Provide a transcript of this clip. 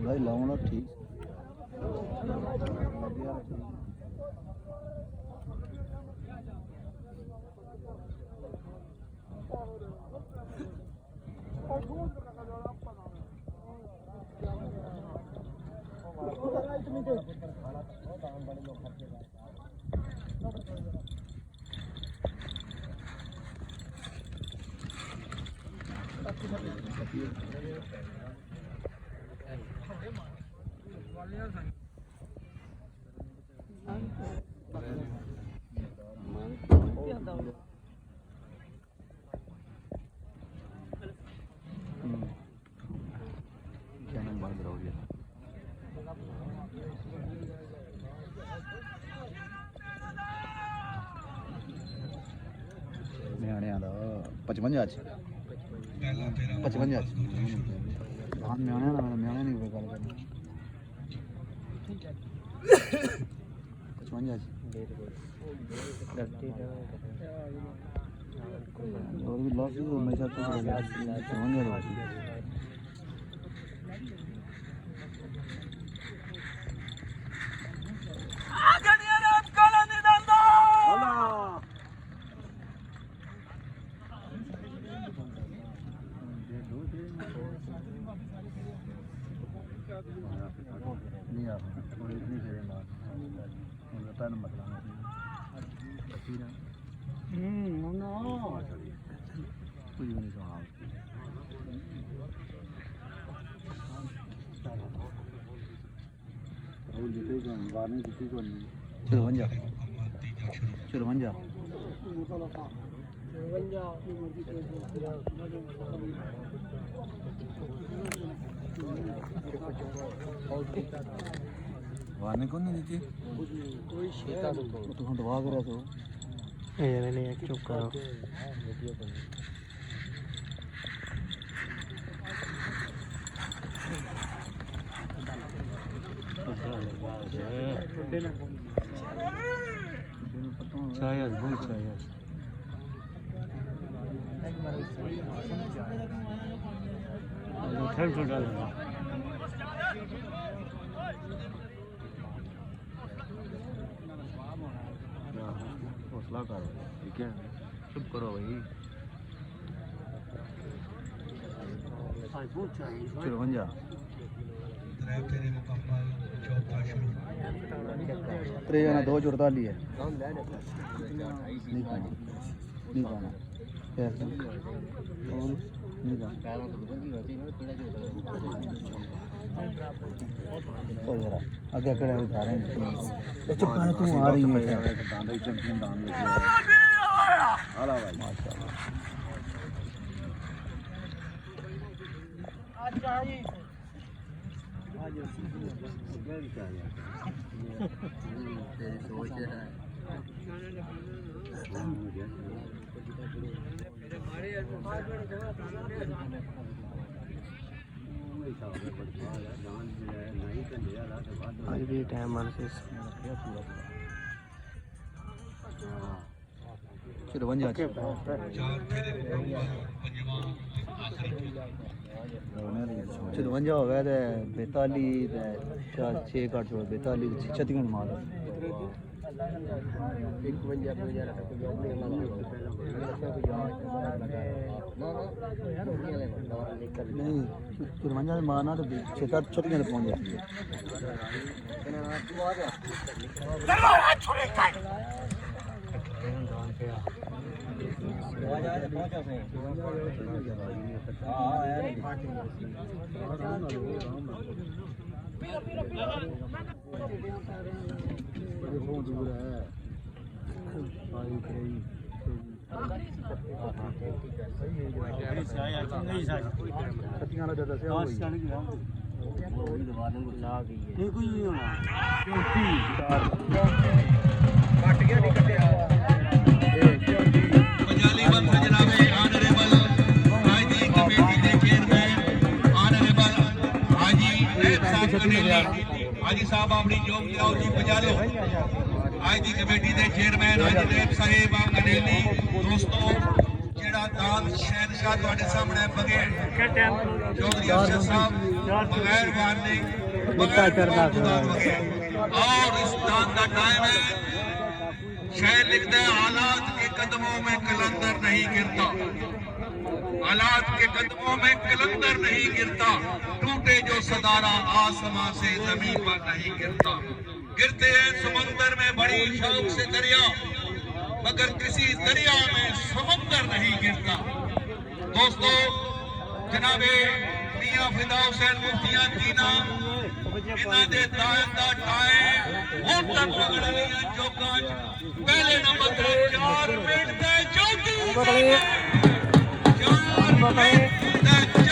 भाई लाऊंगा ठीक ਨਿਆਣਿਆਂ ਦਾ 55 ਚ 55 ਚ ਹਾਂ ਨਿਆਣਿਆਂ ਨਾਲ ਨਿਆਣਿਆਂ ਨਹੀਂ ਕੋਈ ਗੱਲ ਕਰਨੀ 55 ਚ और भी लॉस तो हमेशा तो समझ रहा हूँ नहीं आ थोड़ी इतनी फेरे मार पैन मतलब no कुछ भी नहीं कहा राहुल जीते कौन वार्निंग जीती कौन चलो बन जा चलो बन जा वार्निंग कौन नहीं दी कोई शेता तो हम दबा कर रहे थे नहीं चुप करो शायद बहुत शायद थैंक यू डालना हौसला करो ठीक है चुप करो भाई चलो बन जा तेरे जाना 244 है नहीं खाना नहीं खाना नहीं खाना आगे खड़े उठा रहे हैं चुप कर तू आ रही है चैंपियन दान भाई माशाल्लाह तेरी सोच है आज भी टाइम से चलो बन जा चलो बन जाओ गए 42 6 कट 42 36 मार नहीं चुरवंजा मारना तो 6 पहुंच जाती है दूर है हाजी साहब अपनी जोग लियाओ जी बजा लो आज की कमेटी के चेयरमैन हाजी साहेब गनेली दोस्तों जेड़ा उस्ताद शहनशाह ਤੁਹਾਡੇ ਸਾਹਮਣੇ ਬਗੇ ਚੌਧਰੀ ਅਰਸ਼ਦ ਸਾਹਿਬ ਬਗੈਰ ਵਾਰਨਿੰਗ ਬਗੈਰ ਬਗੇ और इस दान का टाइम है शायर लिखता है हालात के कदमों में कलंदर नहीं गिरता हालात के कदमों में कलंदर नहीं गिरता टूटे जो सदारा आसमां से जमीन पर नहीं गिरता गिरते हैं समंदर में बड़ी शौक से दरिया मगर किसी दरिया में समंदर नहीं गिरता दोस्तों जनाबे मियां फिदा हुसैन मुफ्तियां दीना इन्हां दे दायन दा टाइम हुण तक रगड़ रहीआं चौकां च पहले नंबर ते 4 मिनट ते 34 4 मिनट ते